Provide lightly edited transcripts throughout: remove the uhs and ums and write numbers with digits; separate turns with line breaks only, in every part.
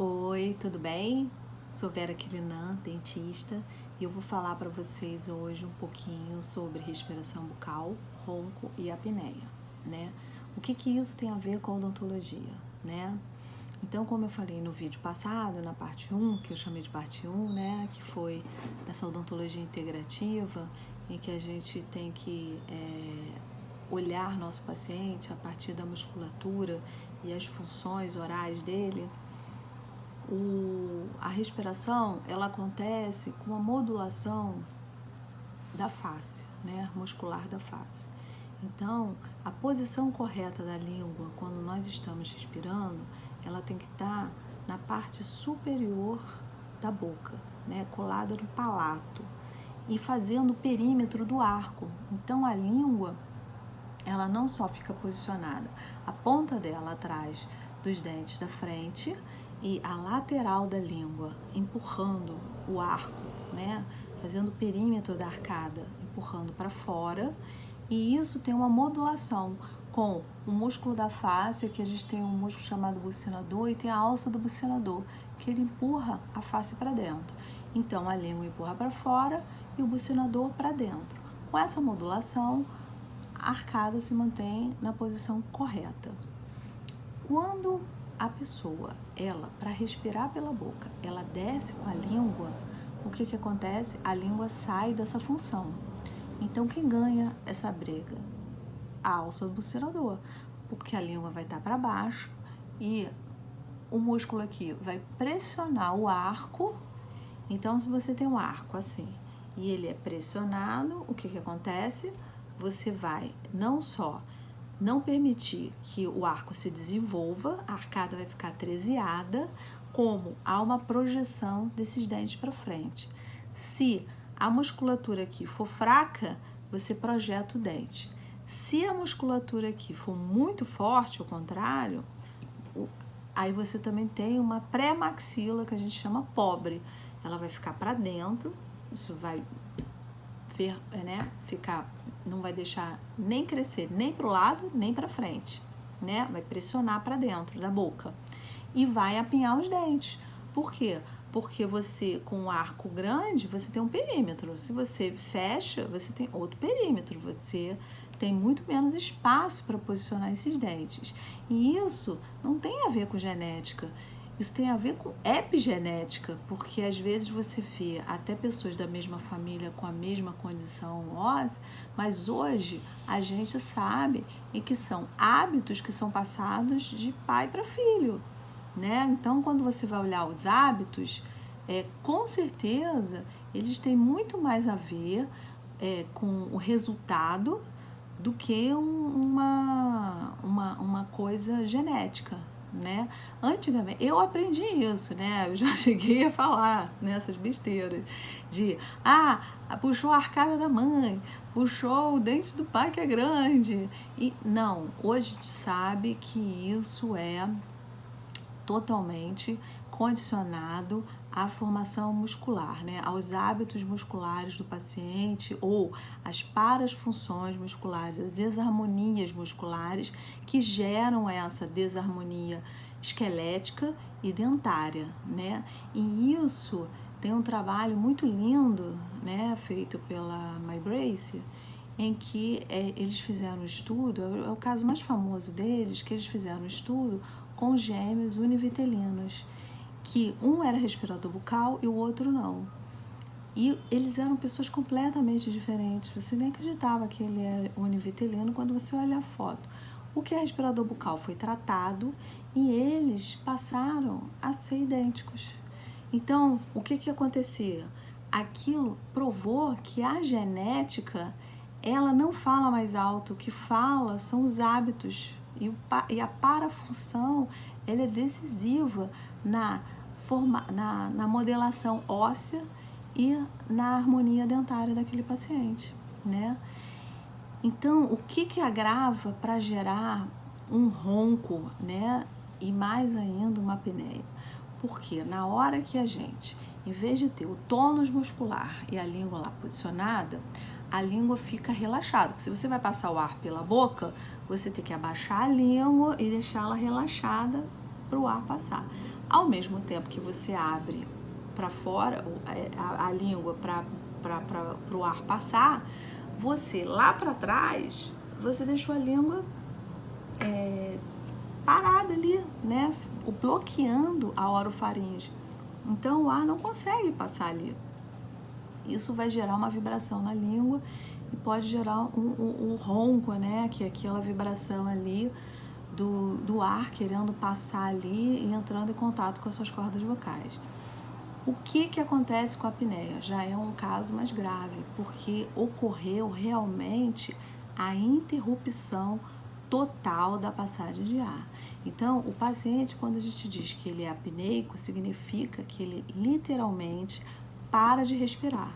Oi, tudo bem? Sou Vera Quilinan, dentista, e eu vou falar para vocês hoje um pouquinho sobre respiração bucal, ronco e apneia, né? O que isso tem a ver com odontologia, né? Então, como eu falei no vídeo passado, na parte 1, que eu chamei de parte 1, né, que foi essa odontologia integrativa, em que a gente tem que olhar nosso paciente a partir da musculatura e as funções orais dele. A respiração, ela acontece com a modulação da face, né, muscular da face. Então, a posição correta da língua, quando nós estamos respirando, ela tem que estar na parte superior da boca, né, colada no palato e fazendo o perímetro do arco. Então, a língua, ela não só fica posicionada, a ponta dela atrás dos dentes da frente e a lateral da língua empurrando o arco, né? Fazendo o perímetro da arcada, empurrando para fora. E isso tem uma modulação com o músculo da face, que a gente tem um músculo chamado bucinador, e tem a alça do bucinador, que ele empurra a face para dentro. Então, a língua empurra para fora e o bucinador para dentro. Com essa modulação, a arcada se mantém na posição correta. Quando a pessoa, para respirar pela boca, ela desce com a língua, o que acontece? A língua sai dessa função. Então, quem ganha essa briga? A alça do bucinador, porque a língua vai estar para baixo e o músculo aqui vai pressionar o arco. Então, se você tem um arco assim e ele é pressionado, o que acontece? Você vai não só não permitir que o arco se desenvolva, a arcada vai ficar treseada, como há uma projeção desses dentes para frente. Se a musculatura aqui for fraca, você projeta o dente. Se a musculatura aqui for muito forte, ao contrário, aí você também tem uma pré-maxila que a gente chama pobre. Ela vai ficar para dentro, isso vai ficar, não vai deixar nem crescer nem para o lado nem para frente, né? Vai pressionar para dentro da boca e vai apinhar os dentes. Por quê? Porque você, com um arco grande, você tem um perímetro. Se você fecha, você tem outro perímetro. Você tem muito menos espaço para posicionar esses dentes. E isso não tem a ver com genética. Isso tem a ver com epigenética, porque às vezes você vê até pessoas da mesma família com a mesma condição óssea, mas hoje a gente sabe que são hábitos que são passados de pai para filho, né? Então, quando você vai olhar os hábitos, com certeza eles têm muito mais a ver com o resultado do que uma coisa genética, né? Antigamente, eu aprendi isso, né? Eu já cheguei a falar nessas besteiras de, puxou a arcada da mãe, puxou o dente do pai que é grande. E não, hoje a gente sabe que isso é totalmente condicionado à formação muscular, né? Aos hábitos musculares do paciente ou às parasfunções musculares, as desarmonias musculares que geram essa desarmonia esquelética e dentária, né? E isso tem um trabalho muito lindo, né, feito pela MyBrace, em que eles fizeram um estudo, é o caso mais famoso deles, que eles fizeram um estudo com gêmeos univitelinos, que um era respirador bucal e o outro não. E eles eram pessoas completamente diferentes. Você nem acreditava que ele era univitelino quando você olha a foto. O que é respirador bucal foi tratado e eles passaram a ser idênticos. Então, o que acontecia? Aquilo provou que a genética, ela não fala mais alto, o que fala são os hábitos. E a parafunção, ela é decisiva na modelação óssea e na harmonia dentária daquele paciente, né? Então, o que agrava para gerar um ronco, né? E mais ainda uma apneia? Porque na hora que a gente, em vez de ter o tônus muscular e a língua lá posicionada, a língua fica relaxada. Porque se você vai passar o ar pela boca, você tem que abaixar a língua e deixá-la relaxada para o ar passar. Ao mesmo tempo que você abre para fora a língua para o ar passar, você lá para trás, você deixou a língua parada ali, né? Bloqueando a orofaringe. Então o ar não consegue passar ali. Isso vai gerar uma vibração na língua e pode gerar um ronco, né? Que é aquela vibração ali do ar querendo passar ali e entrando em contato com as suas cordas vocais. O que acontece com a apneia? Já é um caso mais grave, porque ocorreu realmente a interrupção total da passagem de ar. Então, o paciente, quando a gente diz que ele é apneico, significa que ele literalmente para de respirar.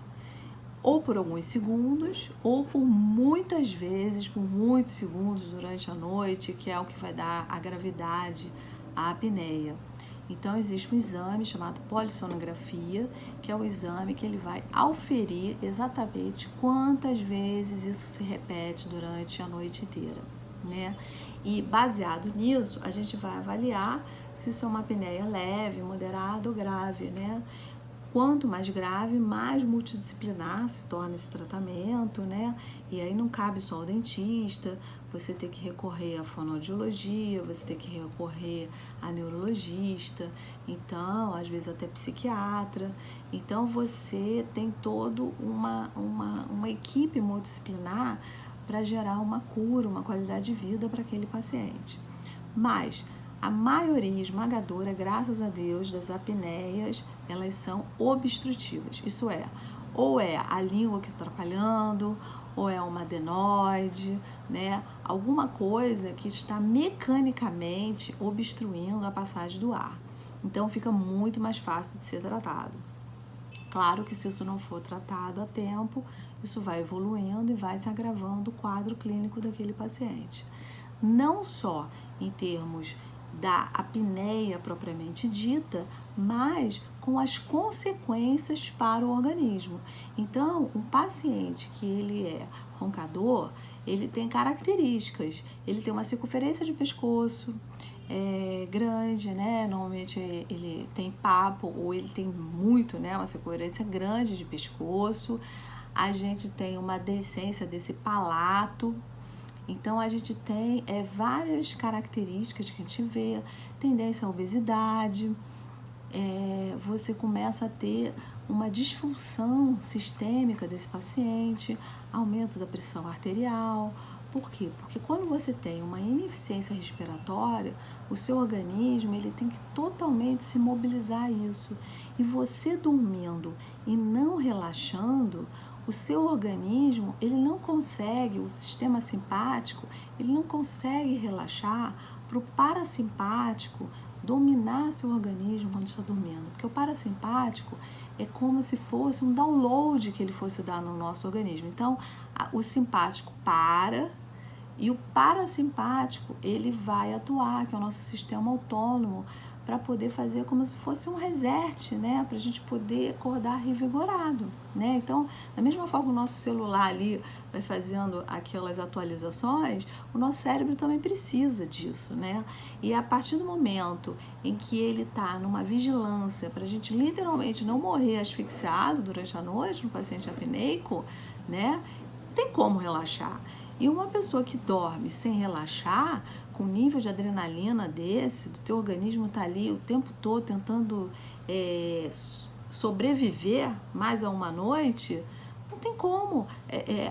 Ou por alguns segundos, ou por muitas vezes, por muitos segundos durante a noite, que é o que vai dar a gravidade à apneia. Então, existe um exame chamado polissonografia, que é o exame que ele vai auferir exatamente quantas vezes isso se repete durante a noite inteira, né? E baseado nisso, a gente vai avaliar se isso é uma apneia leve, moderada ou grave, né? Quanto mais grave, mais multidisciplinar se torna esse tratamento, né? E aí não cabe só ao dentista, você tem que recorrer à fonoaudiologia, você tem que recorrer a neurologista, então, às vezes até psiquiatra. Então, você tem toda uma equipe multidisciplinar para gerar uma cura, uma qualidade de vida para aquele paciente. Mas a maioria esmagadora, graças a Deus, das apneias, elas são obstrutivas. Isso é, ou é a língua que está atrapalhando, ou é uma adenoide, né? Alguma coisa que está mecanicamente obstruindo a passagem do ar. Então, fica muito mais fácil de ser tratado. Claro que se isso não for tratado a tempo, isso vai evoluindo e vai se agravando o quadro clínico daquele paciente. Não só em termos da apneia propriamente dita, mas com as consequências para o organismo. Então, um paciente que ele é roncador, ele tem características, ele tem uma circunferência de pescoço grande, né? Normalmente ele tem papo ou ele tem muito, né? Uma circunferência grande de pescoço. A gente tem uma decência desse palato. Então, a gente tem várias características que a gente vê, tendência à obesidade, você começa a ter uma disfunção sistêmica desse paciente, aumento da pressão arterial. Por quê? Porque quando você tem uma ineficiência respiratória, o seu organismo ele tem que totalmente se mobilizar a isso. E você dormindo e não relaxando, o seu organismo, ele não consegue, o sistema simpático, ele não consegue relaxar para o parasimpático dominar seu organismo quando está dormindo. Porque o parasimpático é como se fosse um download que ele fosse dar no nosso organismo. Então, o simpático para e o parasimpático, ele vai atuar, que é o nosso sistema autônomo, para poder fazer como se fosse um reset, né? Para a gente poder acordar revigorado, né? Então, da mesma forma que o nosso celular ali vai fazendo aquelas atualizações, o nosso cérebro também precisa disso, né? E a partir do momento em que ele está numa vigilância para a gente literalmente não morrer asfixiado durante a noite no paciente apneico, né? Não tem como relaxar. E uma pessoa que dorme sem relaxar, com nível de adrenalina desse, do teu organismo tá ali o tempo todo tentando sobreviver mais a uma noite, não tem como.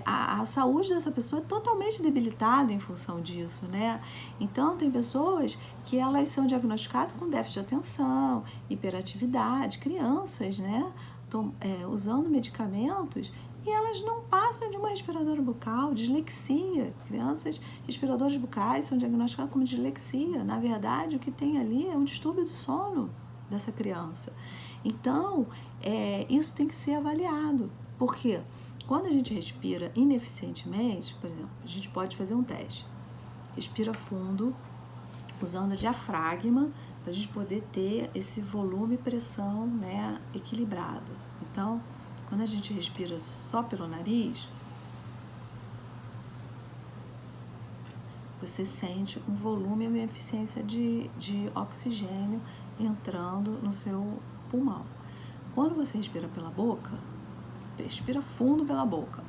A saúde dessa pessoa é totalmente debilitada em função disso, né? Então, tem pessoas que elas são diagnosticadas com déficit de atenção, hiperatividade, crianças, né? Usando medicamentos e elas não passam de uma respiradora bucal, dislexia. Crianças respiradoras bucais são diagnosticadas como dislexia. Na verdade, o que tem ali é um distúrbio do sono dessa criança. Então, isso tem que ser avaliado. Por quê? Quando a gente respira ineficientemente, por exemplo, a gente pode fazer um teste. Respira fundo, usando o diafragma, para a gente poder ter esse volume e pressão, né, equilibrado. Então, quando a gente respira só pelo nariz, você sente um volume e uma eficiência de oxigênio entrando no seu pulmão. Quando você respira pela boca, respira fundo pela boca,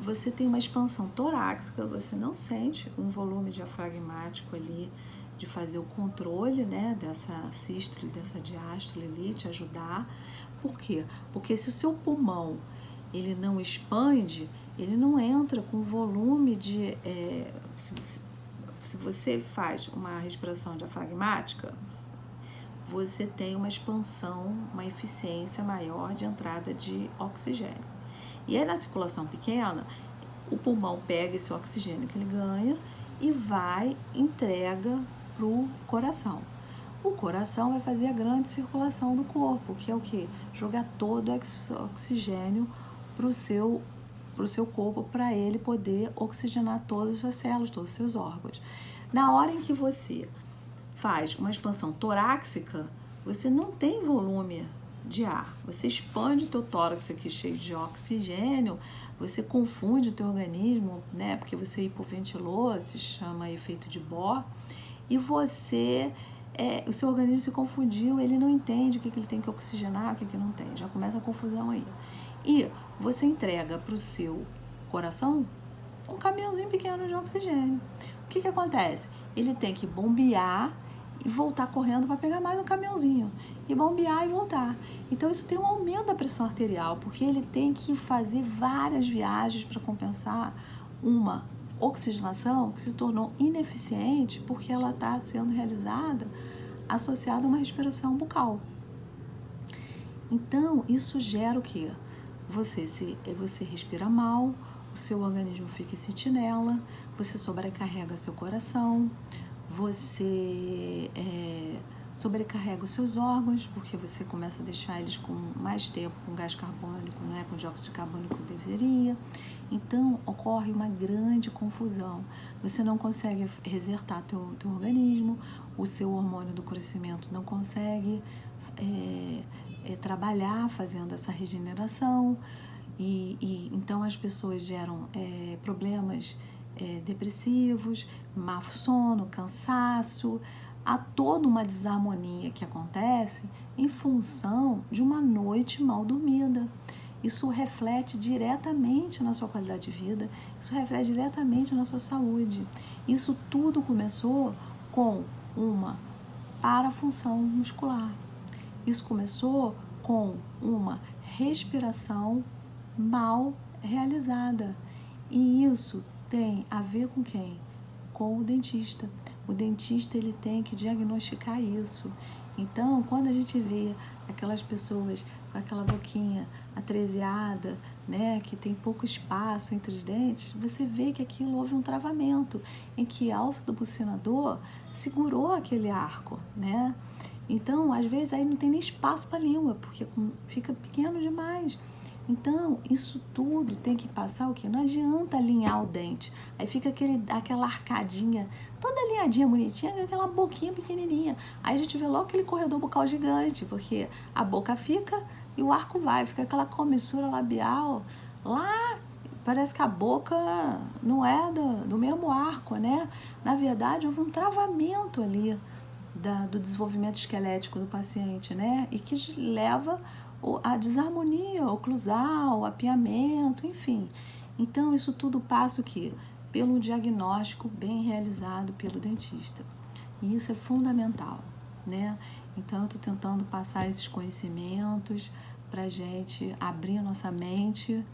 você tem uma expansão torácica, você não sente um volume diafragmático ali de fazer o controle, né, dessa sístole, dessa diástole ali, te ajudar. Por quê? Porque se o seu pulmão ele não expande, ele não entra com volume de... se você faz uma respiração diafragmática, você tem uma expansão, uma eficiência maior de entrada de oxigênio. E aí na circulação pequena, o pulmão pega esse oxigênio que ele ganha e entrega para o coração. O coração vai fazer a grande circulação do corpo, que é o quê? Jogar todo o oxigênio para o seu corpo, para ele poder oxigenar todas as suas células, todos os seus órgãos. Na hora em que você faz uma expansão torácica, você não tem volume de ar. Você expande o teu tórax aqui cheio de oxigênio, você confunde o teu organismo, né? Porque você hipoventilou, se chama efeito de Bohr, e o seu organismo se confundiu, ele não entende o que ele tem que oxigenar, o que não tem. Já começa a confusão aí. E você entrega para o seu coração um caminhãozinho pequeno de oxigênio. O que acontece? Ele tem que bombear e voltar correndo para pegar mais um caminhãozinho. E bombear e voltar. Então isso tem um aumento da pressão arterial, porque ele tem que fazer várias viagens para compensar uma oxigenação que se tornou ineficiente porque ela está sendo realizada associada a uma respiração bucal. Então isso gera o quê? Você respira mal, o seu organismo fica em sentinela, você sobrecarrega seu coração, você sobrecarrega os seus órgãos, porque você começa a deixar eles com mais tempo com gás carbônico, né, com dióxido de carbono que deveria. Então, ocorre uma grande confusão. Você não consegue resetar teu organismo, o seu hormônio do crescimento não consegue trabalhar fazendo essa regeneração. E então as pessoas geram problemas depressivos, mau sono, cansaço. Há toda uma desarmonia que acontece em função de uma noite mal dormida. Isso reflete diretamente na sua qualidade de vida, isso reflete diretamente na sua saúde. Isso tudo começou com uma parafunção muscular. Isso começou com uma respiração mal realizada. E isso tem a ver com quem? Com o dentista. O dentista ele tem que diagnosticar isso. Então, quando a gente vê aquelas pessoas com aquela boquinha atresiada, né, que tem pouco espaço entre os dentes, você vê que aquilo houve um travamento, em que a alça do bucinador segurou aquele arco, né? Então, às vezes, aí não tem nem espaço para a língua, porque fica pequeno demais. Então, isso tudo tem que passar o quê? Não adianta alinhar o dente. Aí fica aquela arcadinha, toda alinhadinha, bonitinha, com aquela boquinha pequenininha. Aí a gente vê logo aquele corredor bucal gigante, porque a boca fica e o arco vai. Fica aquela comissura labial lá. Parece que a boca não é do mesmo arco, né? Na verdade, houve um travamento ali do desenvolvimento esquelético do paciente, né? E que leva a desarmonia oclusal, o apiamento, enfim. Então, isso tudo passa o quê? Pelo diagnóstico bem realizado pelo dentista. E isso é fundamental, né? Então, eu estou tentando passar esses conhecimentos para a gente abrir nossa mente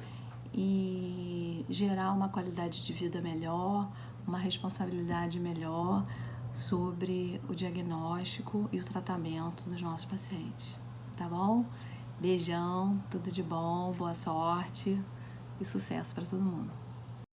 e gerar uma qualidade de vida melhor, uma responsabilidade melhor sobre o diagnóstico e o tratamento dos nossos pacientes, tá bom? Beijão, tudo de bom, boa sorte e sucesso para todo mundo.